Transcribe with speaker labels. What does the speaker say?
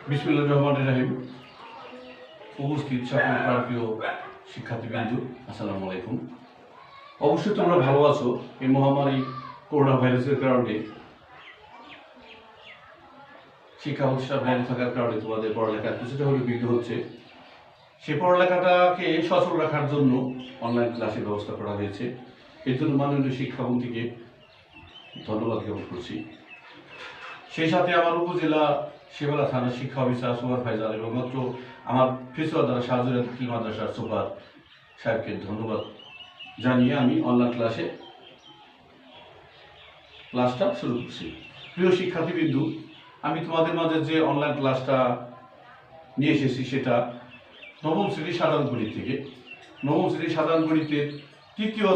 Speaker 1: বিসমিল্লাহির রহমানির রহিম। উপস্থিত সকল প্রাণপ্রিয় শিক্ষার্থীবৃন্দ, আসসালামু আলাইকুম। অবশ্যই তোমরা ভালো আছো। এই মহামারী করোনা ভাইরাসের কারণে শিক্ষা প্রতিষ্ঠান বন্ধ থাকার কারণে তোমাদের পড়ালেখা কিছুটা হলেও বিঘ্ন হচ্ছে। সেই পড়ালেখাটাকে সচল রাখার জন্য অনলাইন ক্লাসের ব্যবস্থা করা হয়েছে। এর জন্য মাননীয় শিক্ষামন্ত্রীকে ধন্যবাদ জ্ঞাপন করছি। সেই সাথে আমার উপজেলা শিবালা থানার শিক্ষা অফিসার সুপারভাইজার এবং মাত্র আমার ফিসুয়া দ্বারা সাহায্য মাদ্রাসার সুপার সাহেবকে ধন্যবাদ জানিয়ে আমি অনলাইন ক্লাসটা শুরু করছি। প্রিয় শিক্ষার্থীবৃন্দ, আমি তোমাদের মাঝে যে অনলাইন ক্লাসটা নিয়ে এসেছি সেটা নবম শ্রেণীর সাধারণ গণিত থেকে। নবম শ্রেণীর সাধারণ গণিতের তৃতীয়